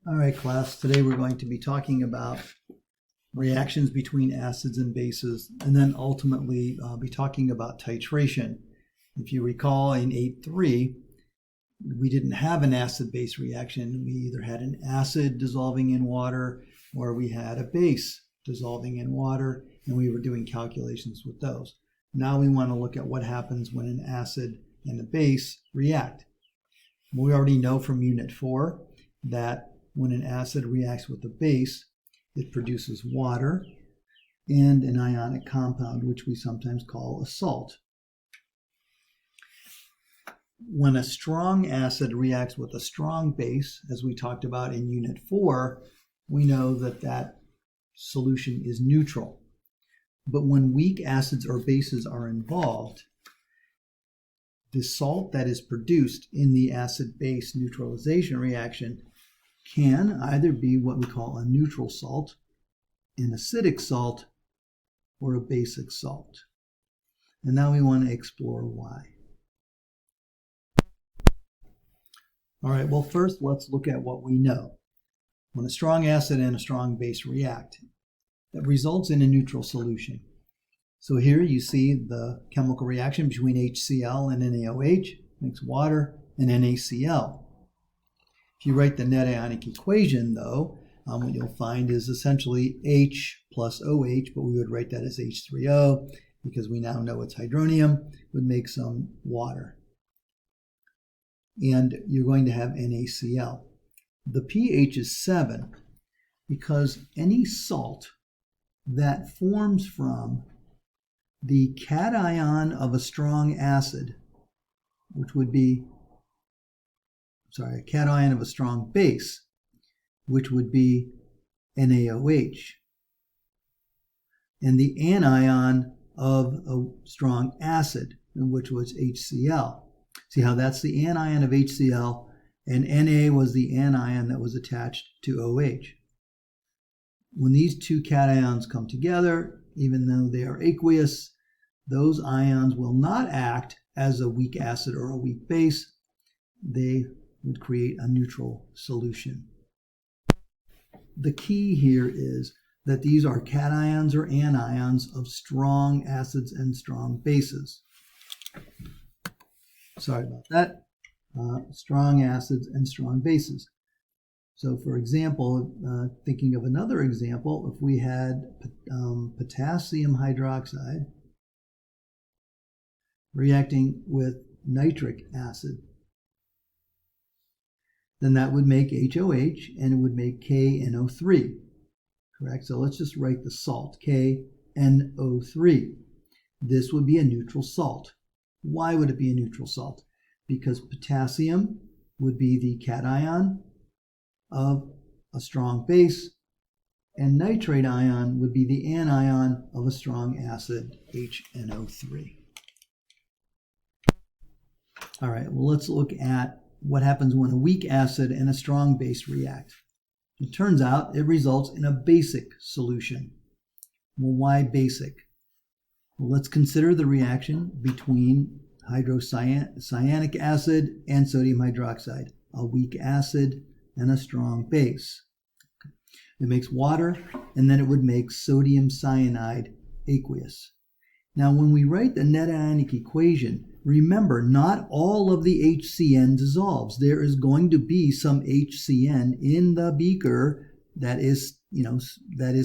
All right, class, today we're going to be talking about reactions between acids and bases, and then ultimately be talking about titration. If you recall, in 8.3, we didn't have an acid-base reaction. We either had an acid dissolving in water or we had a base dissolving in water, and we were doing calculations with those. Now we want to look at what happens when an acid and a base react. We already know from Unit 4 that when an acid reacts with a base, it produces water and an ionic compound, which we sometimes call a salt. When a strong acid reacts with a strong base, as we talked about in Unit 4, we know that that solution is neutral. But when weak acids or bases are involved, the salt that is produced in the acid-base neutralization reaction can either be what we call a neutral salt, an acidic salt, or a basic salt. And now we want to explore why. All right, well, first let's look at what we know. When a strong acid and a strong base react, that results in a neutral solution. So here you see the chemical reaction between HCl and NaOH, makes water and NaCl. If you write the net ionic equation, though, what you'll find is essentially H plus OH, but we would write that as H3O because we now know it's hydronium, would make some water. And you're going to have NaCl. The pH is 7 because any salt that forms from the cation of a strong acid, which would be, a cation of a strong base, which would be NaOH, and the anion of a strong acid, which was HCl. See how that's the anion of HCl, and Na was the anion that was attached to OH. When these two cations come together, even though they are aqueous, those ions will not act as a weak acid or a weak base. They would create a neutral solution. The key here is that these are cations or anions of strong acids and strong bases. Sorry about that. Strong acids and strong bases. So for example, thinking of another example, if we had potassium hydroxide reacting with nitric acid, then that would make HOH and it would make KNO3, correct? So let's just write the salt, KNO3. This would be a neutral salt. Why would it be a neutral salt? Because potassium would be the cation of a strong base, and nitrate ion would be the anion of a strong acid, HNO3. All right, well, let's look at what happens when a weak acid and a strong base react. It turns out it results in a basic solution. Well, why basic? Well, let's consider the reaction between hydrocyanic acid and sodium hydroxide, a weak acid and a strong base. It makes water, and then it would make sodium cyanide aqueous. Now, when we write the net ionic equation, remember, not all of the HCN dissolves. There is going to be some HCN in the beaker that is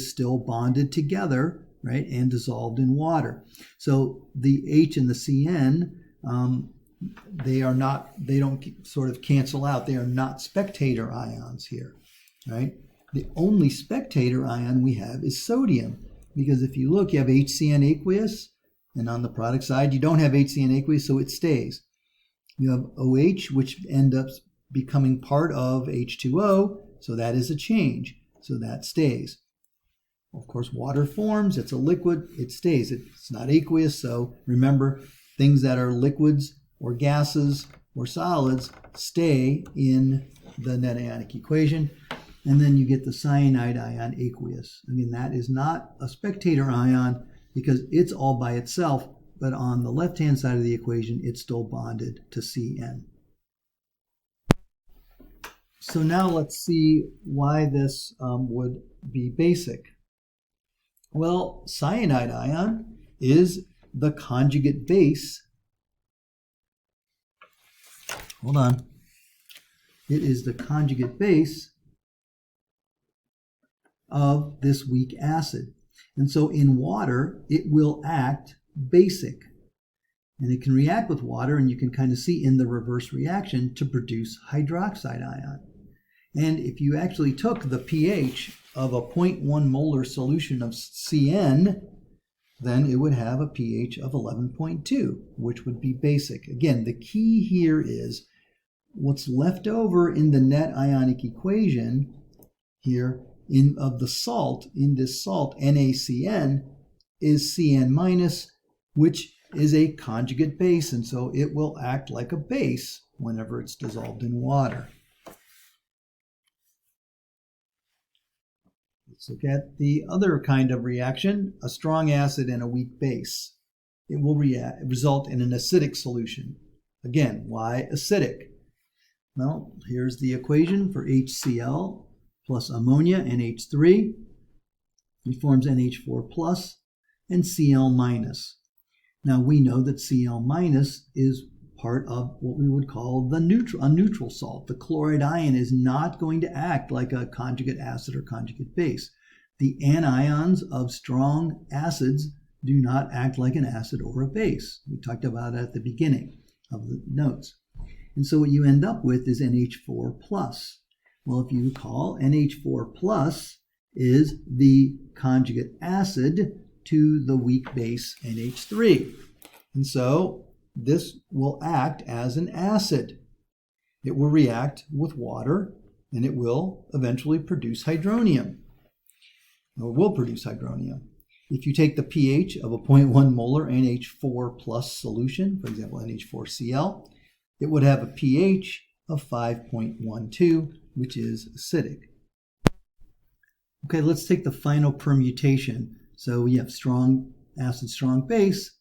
still bonded together, right, and dissolved in water. So the H and the CN, they don't sort of cancel out. They are not spectator ions here, right? The only spectator ion we have is sodium, because if you look, you have HCN aqueous, and on the product side, you don't have HCN aqueous, so it stays. You have OH, which ends up becoming part of H2O, so that is a change, so that stays. Of course, water forms, it's a liquid, it stays. It's not aqueous, so remember, things that are liquids or gases or solids stay in the net ionic equation. And then you get the cyanide ion aqueous. Again, that is not a spectator ion because it's all by itself, but on the left-hand side of the equation, it's still bonded to CN. So now let's see why this would be basic. Well, cyanide ion is the conjugate base. Hold on. It is the conjugate base of this weak acid. And so in water, it will act basic. And it can react with water, and you can kind of see in the reverse reaction to produce hydroxide ion. And if you actually took the pH of a 0.1 molar solution of CN, then it would have a pH of 11.2, which would be basic. Again, the key here is what's left over in the net ionic equation here of the salt, in this salt, NaCN, is Cn minus, which is a conjugate base, and so it will act like a base whenever it's dissolved in water. Let's look at the other kind of reaction, a strong acid and a weak base. It will result in an acidic solution. Again, why acidic? Well, here's the equation for HCl plus ammonia, NH3. It forms NH4 plus and Cl minus. Now we know that Cl minus is part of what we would call a neutral salt. The chloride ion is not going to act like a conjugate acid or conjugate base. The anions of strong acids do not act like an acid or a base. We talked about it at the beginning of the notes. And so what you end up with is NH4 plus. Well, if you recall, NH4 plus is the conjugate acid to the weak base NH3. And so this will act as an acid. It will react with water, and it will eventually produce hydronium, or will produce hydronium. If you take the pH of a 0.1 molar NH4 plus solution, for example, NH4Cl, it would have a pH of 5.12, which is acidic. Okay, let's take the final permutation. So we have strong acid, strong base,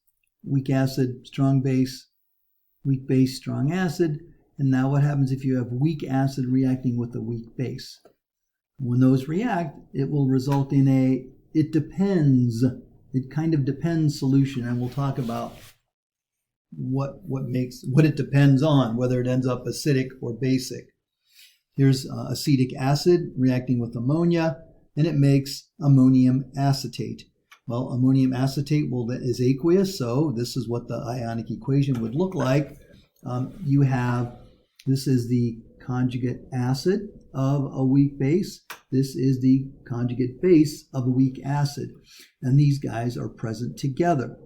weak acid, strong base, weak base, strong acid. And now what happens if you have weak acid reacting with a weak base? When those react, it will result in a, it kind of depends solution. And we'll talk about what it depends on, whether it ends up acidic or basic. Here's acetic acid reacting with ammonia, and it makes ammonium acetate. Well, ammonium acetate is aqueous, so this is what the ionic equation would look like. This is the conjugate acid of a weak base. This is the conjugate base of a weak acid. And these guys are present together.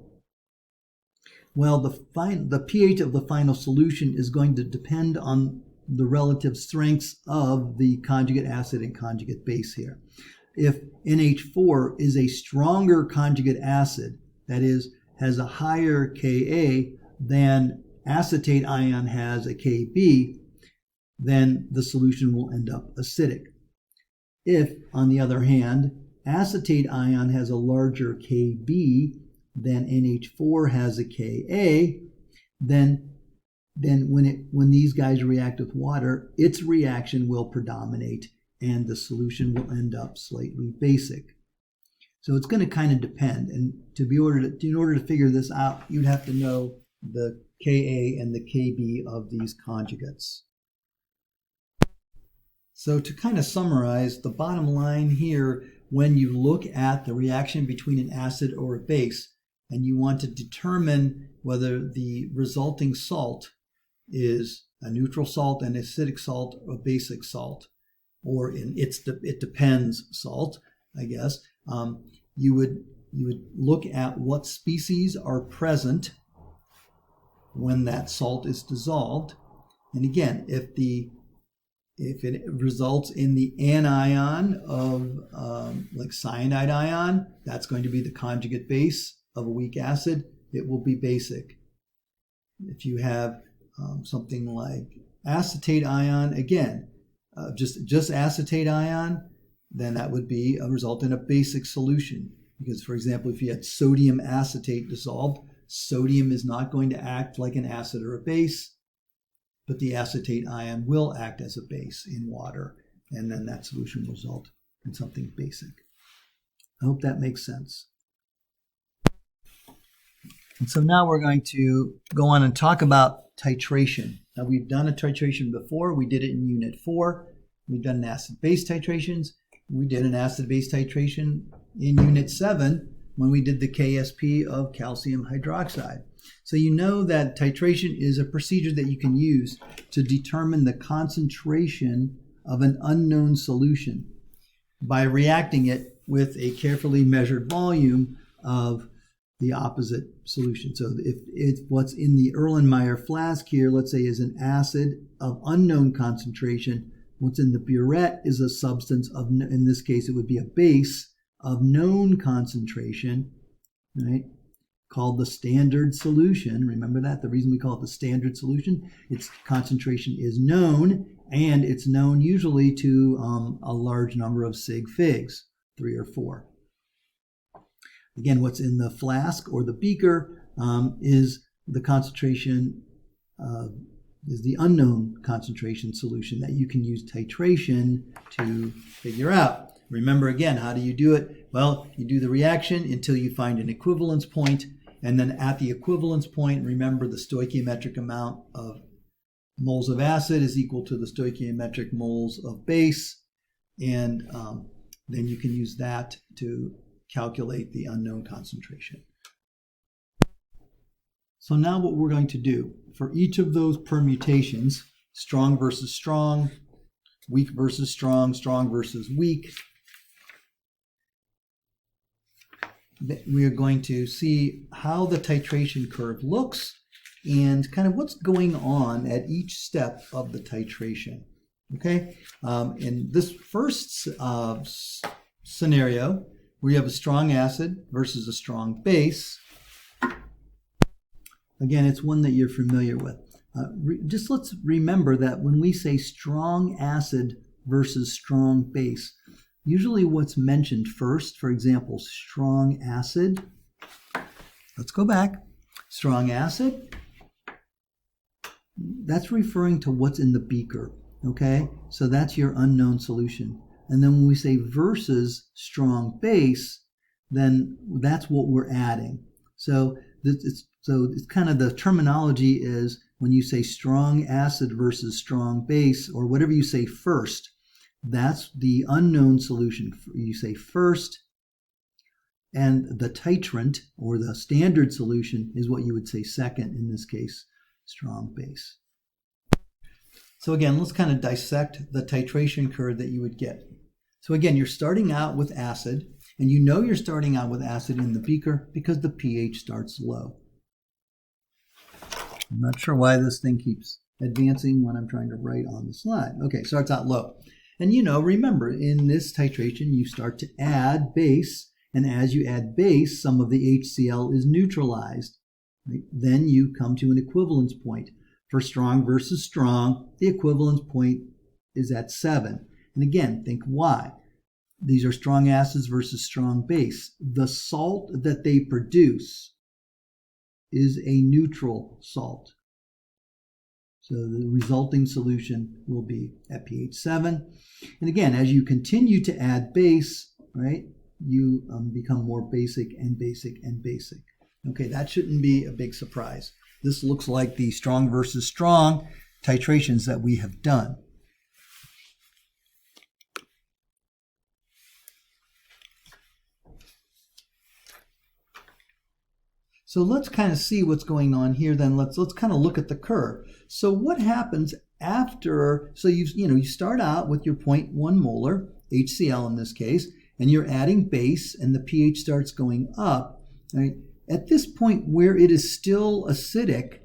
Well, the pH of the final solution is going to depend on the relative strengths of the conjugate acid and conjugate base here. If NH4 is a stronger conjugate acid, that is, has a higher Ka than acetate ion has a Kb, then the solution will end up acidic. If, on the other hand, acetate ion has a larger Kb than NH4 has a Ka, then when these guys react with water, its reaction will predominate and the solution will end up slightly basic. So it's going to kind of depend. And in order to figure this out, you'd have to know the Ka and the Kb of these conjugates. So to kind of summarize, the bottom line here, when you look at the reaction between an acid or a base, and you want to determine whether the resulting salt is a neutral salt, an acidic salt, or a basic salt, or it depends salt, I guess, you would look at what species are present when that salt is dissolved. And again, if it results in the anion of like cyanide ion, that's going to be the conjugate base of a weak acid. It will be basic. If you have something like acetate ion, again, just acetate ion, then that would be a result in a basic solution. Because, for example, if you had sodium acetate dissolved, sodium is not going to act like an acid or a base. but the acetate ion will act as a base in water, and then that solution will result in something basic. I hope that makes sense. And so now we're going to go on and talk about titration. Now, we've done a titration before. We did it in Unit 4. We've done acid-base titrations. We did an acid-base titration in Unit 7 when we did the KSP of calcium hydroxide. So you know that titration is a procedure that you can use to determine the concentration of an unknown solution by reacting it with a carefully measured volume of the opposite solution. So if what's in the Erlenmeyer flask here, let's say, is an acid of unknown concentration, what's in the burette is a substance of, in this case, it would be a base of known concentration, right? Called the standard solution. Remember that? The reason we call it the standard solution, its concentration is known, and it's known usually to a large number of sig figs, 3 or 4. Again, what's in the flask or the beaker is the concentration, is the unknown concentration solution that you can use titration to figure out. Remember again, how do you do it? Well, you do the reaction until you find an equivalence point, and then at the equivalence point, remember the stoichiometric amount of moles of acid is equal to the stoichiometric moles of base, and then you can use that to calculate the unknown concentration. So now what we're going to do, for each of those permutations, strong versus strong, weak versus strong, strong versus weak, we are going to see how the titration curve looks and kind of what's going on at each step of the titration. Okay, in this first scenario, where you have a strong acid versus a strong base, again, it's one that you're familiar with. Just let's remember that when we say strong acid versus strong base, usually what's mentioned first, for example, strong acid. Let's go back. Strong acid, that's referring to what's in the beaker, okay? So that's your unknown solution. And then when we say versus strong base, then that's what we're adding. So it's kind of the terminology is when you say strong acid versus strong base, or whatever you say first, that's the unknown solution. You say first, and the titrant, or the standard solution, is what you would say second, in this case, strong base. So again, let's kind of dissect the titration curve that you would get. So again, you're starting out with acid, and you know you're starting out with acid in the beaker because the pH starts low. I'm not sure why this thing keeps advancing when I'm trying to write on the slide. Okay, starts out low. And you know, remember, in this titration, you start to add base, and as you add base, some of the HCl is neutralized. Right? Then you come to an equivalence point. For strong versus strong, the equivalence point is at 7. And again, think why. These are strong acids versus strong base. The salt that they produce is a neutral salt. So the resulting solution will be at pH 7. And again, as you continue to add base, right, you become more basic and basic and basic. Okay, that shouldn't be a big surprise. This looks like the strong versus strong titrations that we have done. So let's kind of see what's going on here. Then let's kind of look at the curve. So what happens after? So you start out with your 0.1 molar HCl in this case, and you're adding base, and the pH starts going up. Right? At this point where it is still acidic,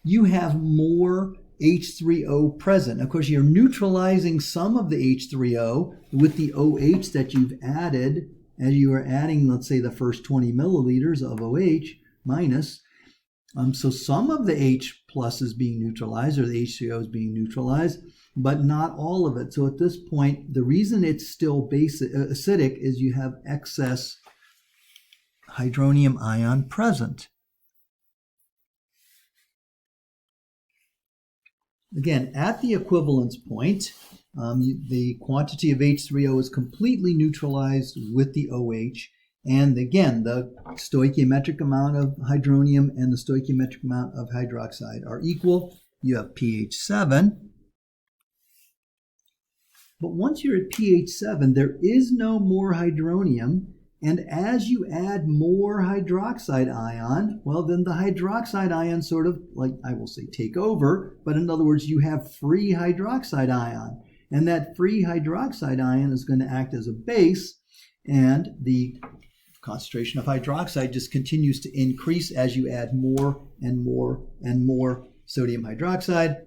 you have more H3O present. Of course, you're neutralizing some of the H3O with the OH that you've added as you are adding, let's say, the first 20 milliliters of OH minus. So some of the H plus is being neutralized, or the H3O is being neutralized, but not all of it. So at this point, the reason it's still acidic is you have excess hydronium ion present. Again, at the equivalence point, the quantity of H3O is completely neutralized with the OH. And again, the stoichiometric amount of hydronium and the stoichiometric amount of hydroxide are equal. You have pH 7. But once you're at pH 7, there is no more hydronium. And as you add more hydroxide ion, well, then the hydroxide ion sort of, like I will say, take over. But in other words, you have free hydroxide ion. And that free hydroxide ion is going to act as a base. And the concentration of hydroxide just continues to increase as you add more and more and more sodium hydroxide.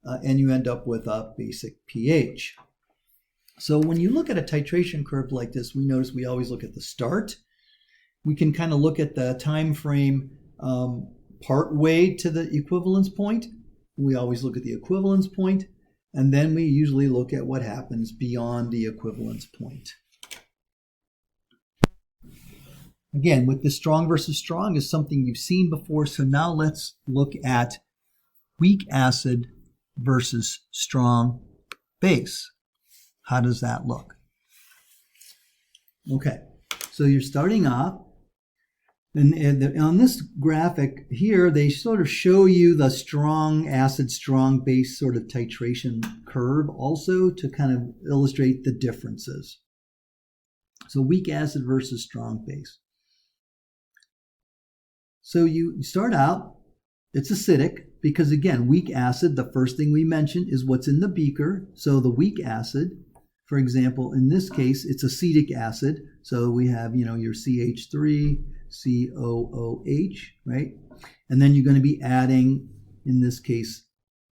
And you end up with a basic pH. So when you look at a titration curve like this, we notice we always look at the start. We can kind of look at the time frame part way to the equivalence point. We always look at the equivalence point, and then we usually look at what happens beyond the equivalence point. Again, with the strong versus strong is something you've seen before, so now let's look at weak acid versus strong base. How does that look? Okay, so you're starting off, and on this graphic here, they sort of show you the strong acid, strong base sort of titration curve also to kind of illustrate the differences. So weak acid versus strong base. So you start out, it's acidic, because again, weak acid, the first thing we mentioned is what's in the beaker. So the weak acid, for example, in this case, it's acetic acid. So we have, your CH3, COOH, right? And then you're going to be adding, in this case,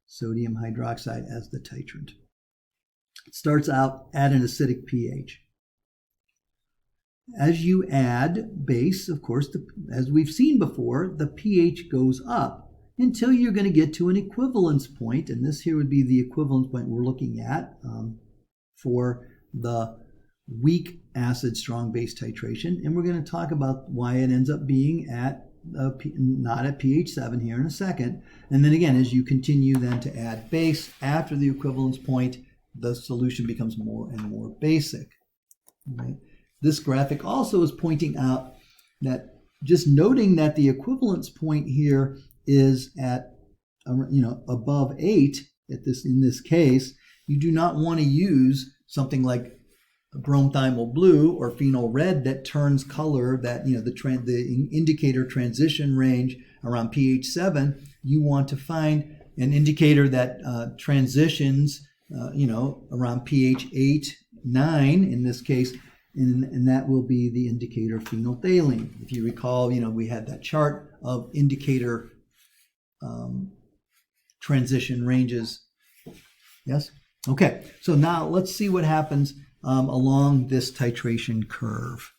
sodium hydroxide as the titrant. It starts out at an acidic pH. As you add base, of course, as we've seen before, the pH goes up until you're going to get to an equivalence point. And this here would be the equivalence point we're looking at for the weak acid strong base titration. And we're going to talk about why it ends up being at not at pH 7 here in a second. And then again, as you continue then to add base after the equivalence point, the solution becomes more and more basic. Right? This graphic also is pointing out that just noting that the equivalence point here is at above 8 in this case, you do not want to use something like bromothiamyl blue or phenol red that turns color, that the indicator transition range around pH 7. You want to find an indicator that transitions around pH 8, 9 in this case. And that will be the indicator phenolphthalein. If you recall, we had that chart of indicator transition ranges. Yes? Okay, so now let's see what happens along this titration curve.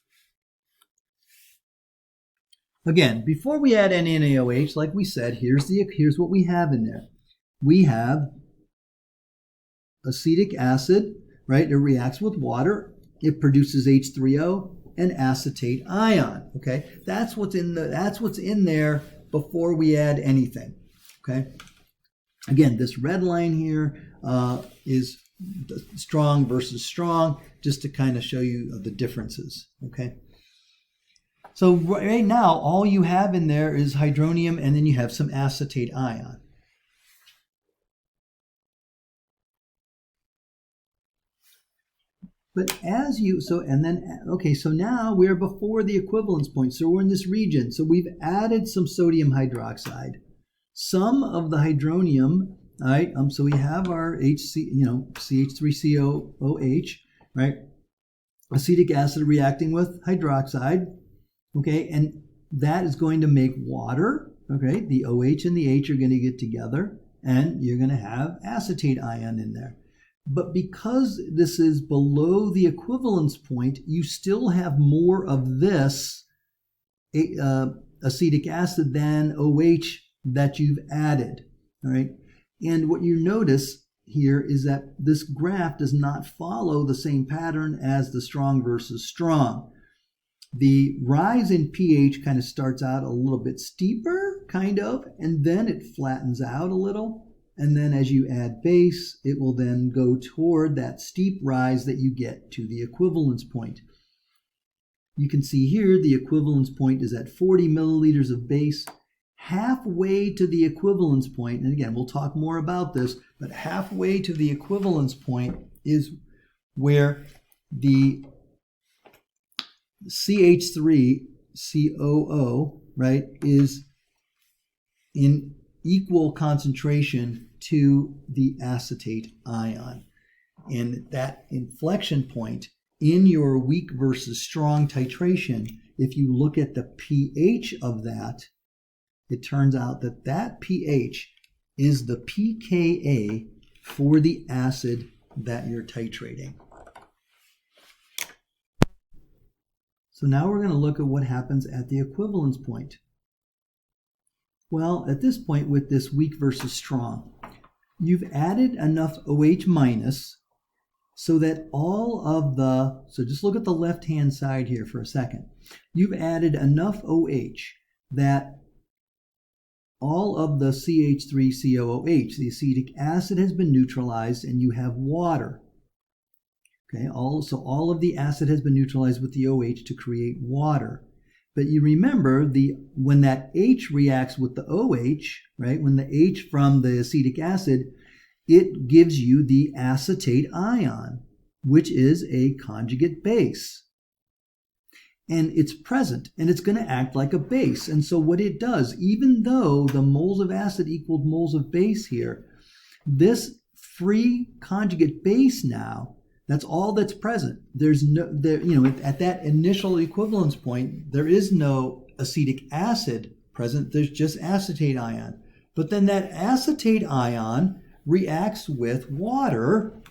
Again, before we add NaNaOH, like we said, here's what we have in there. We have acetic acid, right? It reacts with water. It produces H3O and acetate ion. Okay, that's what's in there before we add anything. Okay, again, this red line here is strong versus strong, just to kind of show you the differences. Okay, so right now all you have in there is hydronium, and then you have some acetate ion. But so now we're before the equivalence point. So we're in this region. So we've added some sodium hydroxide. Some of the hydronium, all right, so we have our CH3COOH, right? Acetic acid reacting with hydroxide, okay? And that is going to make water, okay? The OH and the H are going to get together, and you're going to have acetate ion in there. But because this is below the equivalence point, you still have more of this acetic acid than OH that you've added. All right. And what you notice here is that this graph does not follow the same pattern as the strong versus strong. The rise in pH kind of starts out a little bit steeper, kind of, and then it flattens out a little. and then as you add base, it will then go toward that steep rise that you get to the equivalence point. You can see here the equivalence point is at 40 milliliters of base. Halfway to the equivalence point, and again, we'll talk more about this, but halfway to the equivalence point is where the CH3COO, right, is in equal concentration to the acetate ion. And that inflection point in your weak versus strong titration, if you look at the pH of that, it turns out that that pH is the pKa for the acid that you're titrating. So now we're going to look at what happens at the equivalence point. Well, at this point with this weak versus strong, you've added enough OH minus so that all of the, so just look at the left-hand side here for a second. You've added enough OH that all of the CH3COOH, the acetic acid, has been neutralized and you have water. Okay, so all of the acid has been neutralized with the OH to create water. But you remember when that H reacts with the OH, right, when the H from the acetic acid, it gives you the acetate ion, which is a conjugate base. And it's present, and it's going to act like a base. And so what it does, even though the moles of acid equaled moles of base here, this free conjugate base now, that's all that's present. There's no, at that initial equivalence point, there is no acetic acid present. There's just acetate ion. But then that acetate ion reacts with water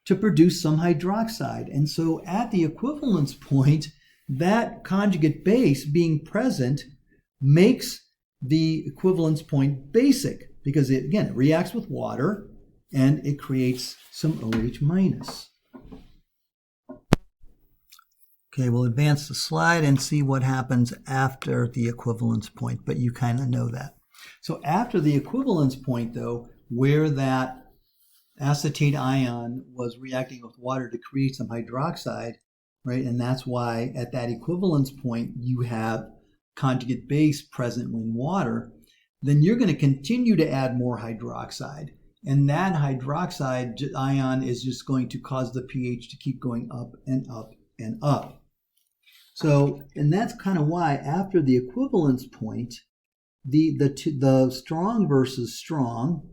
to produce some hydroxide. And so at the equivalence point, that conjugate base being present makes the equivalence point basic because it, again, it reacts with water and it creates some OH minus. Okay, we'll advance the slide and see what happens after the equivalence point, but you kind of know that. So after the equivalence point, though, where that acetate ion was reacting with water to create some hydroxide, right? And that's why at that equivalence point you have conjugate base present in water, then you're going to continue to add more hydroxide. And that hydroxide ion is just going to cause the pH to keep going up and up and up. So, and that's kind of why after the equivalence point, the strong versus strong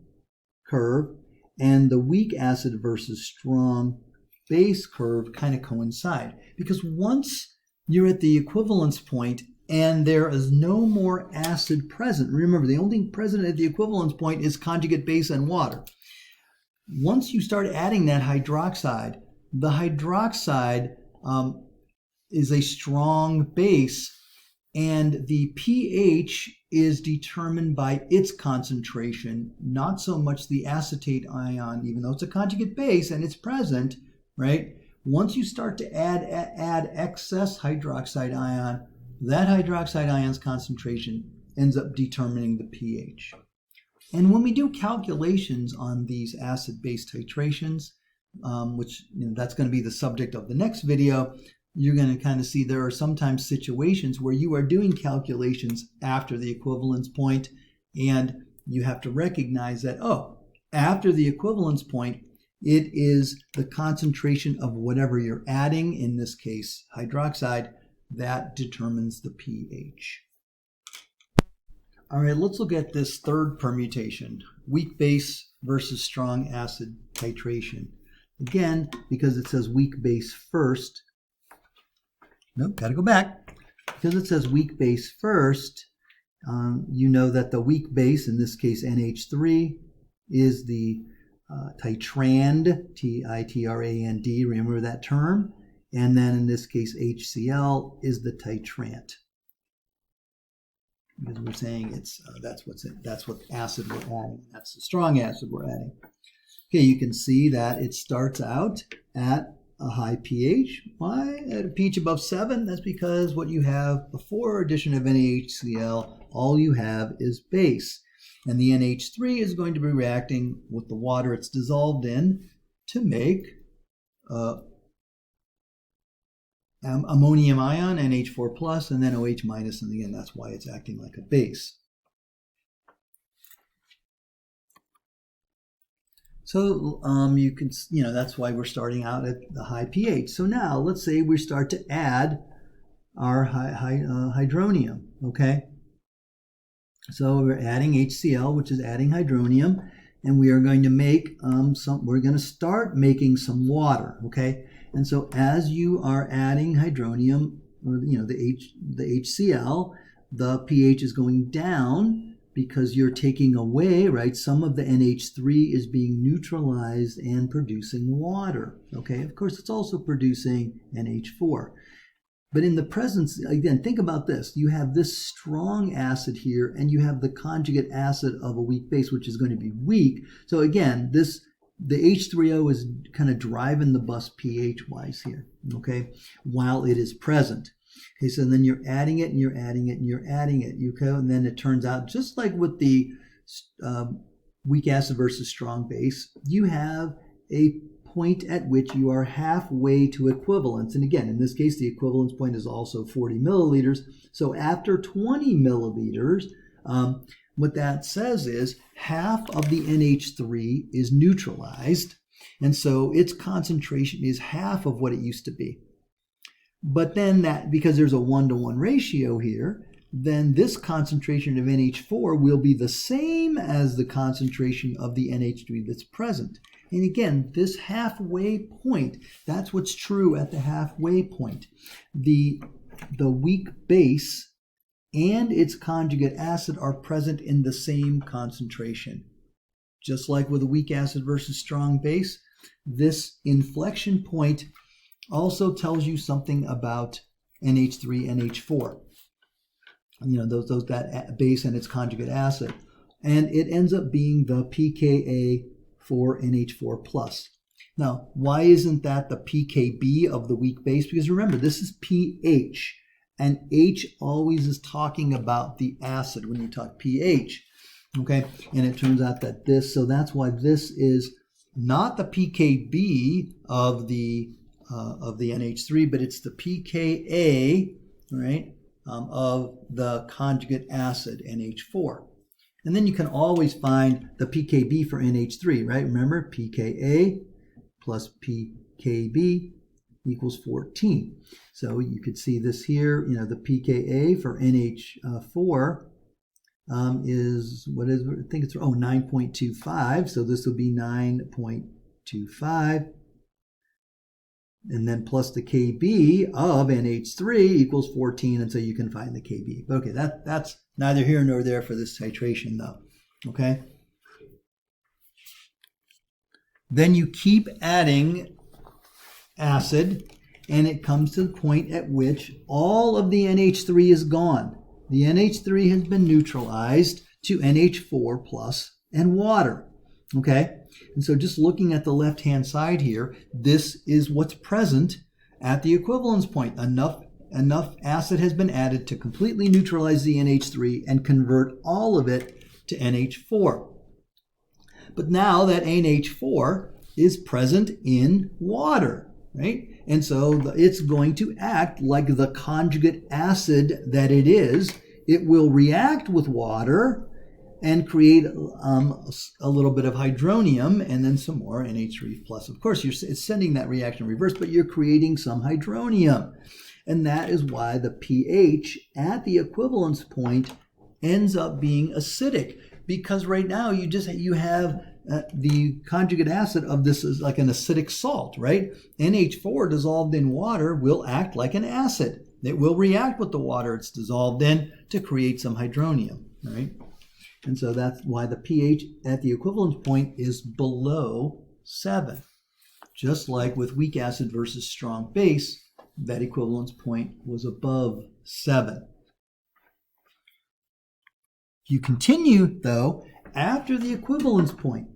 curve and the weak acid versus strong base curve kind of coincide. Because once you're at the equivalence point and there is no more acid present, remember the only thing present at the equivalence point is conjugate base and water. Once you start adding that hydroxide, the hydroxide is a strong base and the pH is determined by its concentration, not so much the acetate ion, even though it's a conjugate base and it's present, right? Once you start to add excess hydroxide ion, that hydroxide ion's concentration ends up determining the pH. And when we do calculations on these acid-base titrations, which that's going to be the subject of the next video, you're going to kind of see there are sometimes situations where you are doing calculations after the equivalence point, and you have to recognize that, after the equivalence point, it is the concentration of whatever you're adding, in this case hydroxide, that determines the pH. All right, let's look at this third permutation, weak base versus strong acid titration. Again, because it says weak base first, nope, got to go back. Because it says weak base first, you know that the weak base, in this case NH3, is the titrand, Titrand, remember that term? And then in this case HCl is the titrant. Because we're saying it's that's what acid we're adding. That's the strong acid we're adding. Okay, you can see that it starts out at a high pH. Why? At a pH above 7, that's because what you have before addition of NaHCl, all you have is base. And the NH3 is going to be reacting with the water it's dissolved in to make ammonium ion, NH4 plus, and then OH minus, and again, that's why it's acting like a base. So you can, that's why we're starting out at the high pH. So now let's say we start to add our hydronium, okay? So we're adding HCl, which is adding hydronium, and we are going to make we're going to start making some water, okay? And so as you are adding hydronium, or the HCl, the pH is going down because you're taking away, right? Some of the NH3 is being neutralized and producing water, okay? Of course, it's also producing NH4. But in the presence, again, think about this. You have this strong acid here, and you have the conjugate acid of a weak base, which is going to be weak. So again, the H3O is kind of driving the bus pH-wise here, okay, while it is present. Okay, so then you're adding it, and you're adding it, and you're adding it, and then it turns out, just like with the weak acid versus strong base, you have a point at which you are halfway to equivalence. And again, in this case, the equivalence point is also 40 milliliters. So after 20 milliliters, what that says is half of the NH3 is neutralized. And so its concentration is half of what it used to be. But then because there's a 1-to-1 ratio here, then this concentration of NH4 will be the same as the concentration of the NH3 that's present. And again, this halfway point, that's what's true at the halfway point. The weak base and its conjugate acid are present in the same concentration. Just like with a weak acid versus strong base, this inflection point also tells you something about NH3, NH4. That base and its conjugate acid. And it ends up being the pKa for NH4 plus. Now, why isn't that the pKb of the weak base? Because remember, this is pH, and H always is talking about the acid when you talk pH, okay? And it turns out that so that's why this is not the pKb of the NH3, but it's the pKa, right, of the conjugate acid NH4. And then you can always find the pKb for NH3, right? Remember, pKa plus pKb equals 14. So you could see this here, the pKa for NH4 is, what is, I think it's, 9.25. So this will be 9.25. And then plus the Kb of NH3 equals 14, and so you can find the Kb. But okay, that's neither here nor there for this titration though, okay? Then you keep adding acid, and it comes to the point at which all of the NH3 is gone. The NH3 has been neutralized to NH4 plus and water, okay? And so just looking at the left-hand side here, this is what's present at the equivalence point. Enough acid has been added to completely neutralize the NH3 and convert all of it to NH4. But now that NH4 is present in water, right? And so it's going to act like the conjugate acid that it is. It will react with water and create a little bit of hydronium and then some more NH3 plus. Of course, it's sending that reaction reverse, but you're creating some hydronium. And that is why the pH at the equivalence point ends up being acidic, because right now you have the conjugate acid of this is like an acidic salt, right? NH4 dissolved in water will act like an acid. It will react with the water it's dissolved in to create some hydronium, right? And so that's why the pH at the equivalence point is below 7. Just like with weak acid versus strong base, that equivalence point was above 7. You continue, though, after the equivalence point,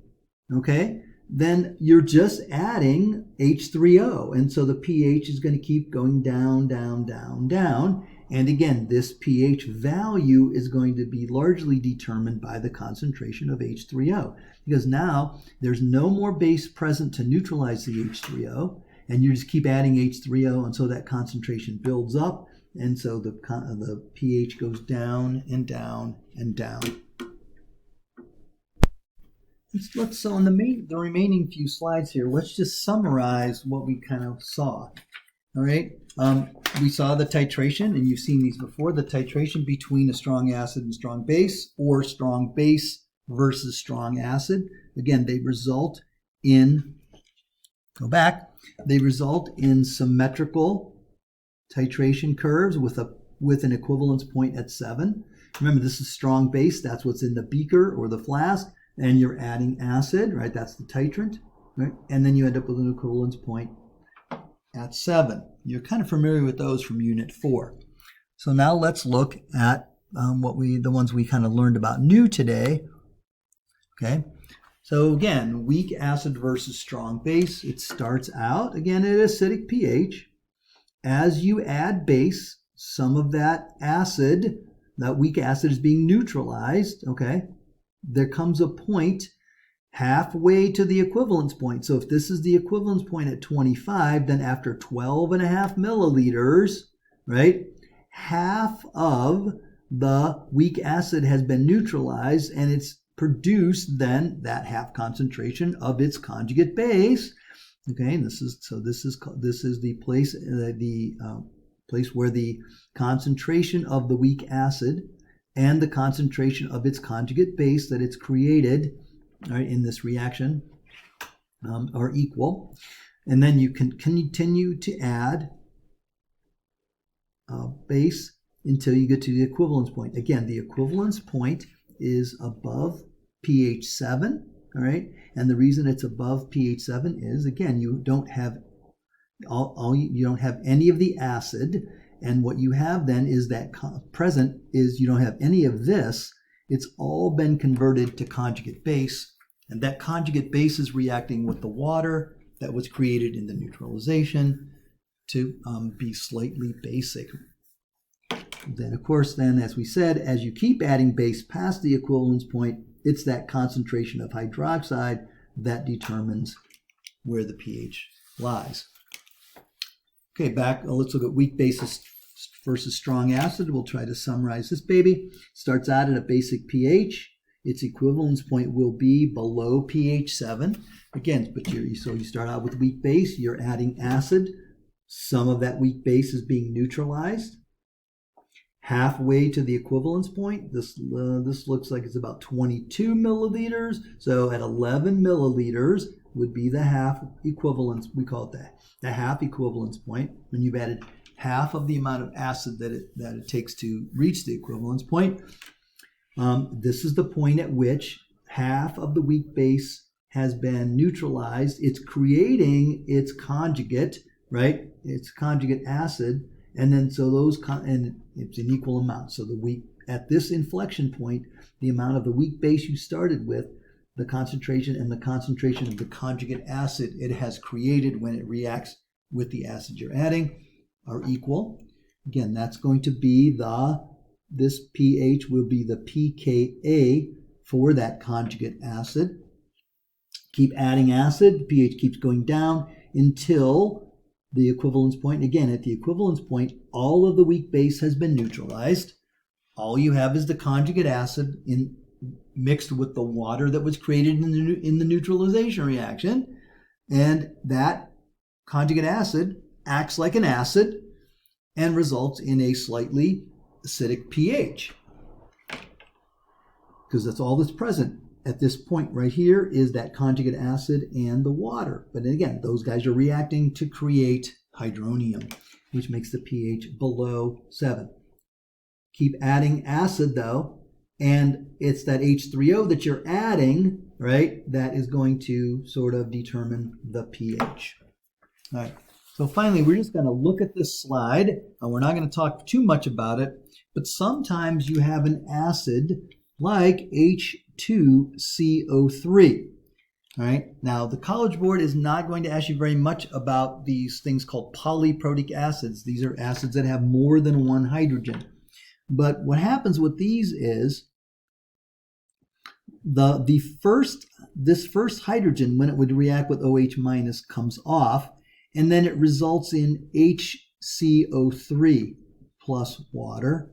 okay? Then you're just adding H3O. And so the pH is going to keep going down, down, down, down. And again, this pH value is going to be largely determined by the concentration of H3O, because now there's no more base present to neutralize the H3O, and you just keep adding H3O, and so that concentration builds up, and so the pH goes down and down and down. So on the remaining few slides here, let's just summarize what we kind of saw. All right, we saw the titration, and you've seen these before, the titration between a strong acid and strong base, or strong base versus strong acid. Again, they result in, they result in symmetrical titration curves with an equivalence point at 7. Remember, this is strong base, that's what's in the beaker or the flask, and you're adding acid, right? That's the titrant, right? And then you end up with an equivalence point at 7. You're kind of familiar with those from Unit 4. So now let's look at the ones we kind of learned about new today. Okay, so again, weak acid versus strong base. It starts out, again, at acidic pH. As you add base, some of that acid, that weak acid is being neutralized, okay? There comes a point halfway to the equivalence point. So if this is the equivalence point at 25, then after 12.5 milliliters, right, half of the weak acid has been neutralized, and it's produced then that half concentration of its conjugate base. Okay, and this is the place place where the concentration of the weak acid and the concentration of its conjugate base that it's created, right, in this reaction are equal. And then you can continue to add base until you get to the equivalence point. Again, the equivalence point is above pH 7, all right? And the reason it's above pH 7 is, again, you don't have you don't have any of the acid, and what you have then is that present is you don't have any of this. It's all been converted to conjugate base, and that conjugate base is reacting with the water that was created in the neutralization to be slightly basic. Then, of course, as we said, as you keep adding base past the equivalence point, it's that concentration of hydroxide that determines where the pH lies. Okay, let's look at weak base versus strong acid. We'll try to summarize this baby. Starts out at a basic pH. Its equivalence point will be below pH 7. Again, so you start out with weak base, you're adding acid. Some of that weak base is being neutralized. Halfway to the equivalence point, this looks like it's about 22 milliliters. So at 11 milliliters would be the half equivalence. We call it the half equivalence point, when you've added half of the amount of acid that it takes to reach the equivalence point. This is the point at which half of the weak base has been neutralized. It's creating its conjugate, right? Its conjugate acid, and then so and it's an equal amount. So at this inflection point, the amount of the weak base you started with, the concentration and the concentration of the conjugate acid it has created when it reacts with the acid you're adding are equal. Again, that's going to be this pH will be the pKa for that conjugate acid. Keep adding acid, pH keeps going down until the equivalence point. Again, at the equivalence point, all of the weak base has been neutralized. All you have is the conjugate acid mixed with the water that was created in the neutralization reaction, and that conjugate acid acts like an acid and results in a slightly acidic pH, because that's all that's present at this point right here is that conjugate acid and the water. But again, those guys are reacting to create hydronium, which makes the pH below 7. Keep adding acid though, and it's that H3O that you're adding, right, that is going to sort of determine the pH. All right, so finally, we're just going to look at this slide. We're not going to talk too much about it, but sometimes you have an acid like H2CO3. All right. Now, the College Board is not going to ask you very much about these things called polyprotic acids. These are acids that have more than one hydrogen. But what happens with these is this first hydrogen, when it would react with OH minus, comes off, and then it results in HCO3 plus water.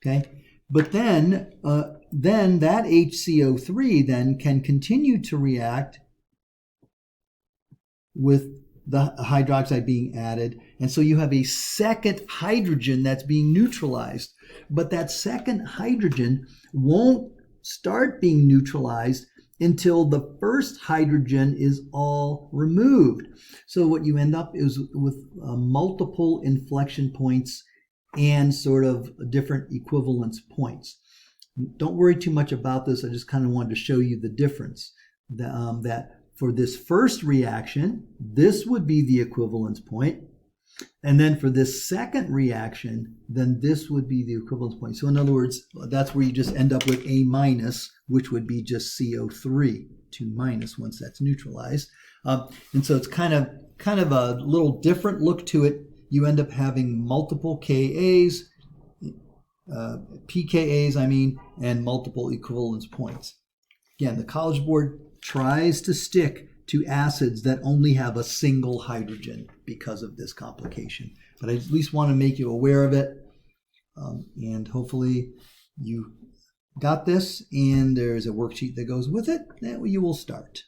Okay. But then that HCO3 then can continue to react with the hydroxide being added. And so you have a second hydrogen that's being neutralized. But that second hydrogen won't start being neutralized until the first hydrogen is all removed. So what you end up is with multiple inflection points and sort of different equivalence points. Don't worry too much about this. I just kind of wanted to show you the difference. That for this first reaction, this would be the equivalence point. And then for this second reaction, then this would be the equivalence point. So in other words, that's where you just end up with A minus, which would be just CO3, 2 minus once that's neutralized. And so it's kind of a little different look to it. You end up having multiple Kas, pKas, and multiple equivalence points. Again, the College Board tries to stick to acids that only have a single hydrogen because of this complication. But I at least want to make you aware of it. And hopefully you got this, and there's a worksheet that goes with it that you will start.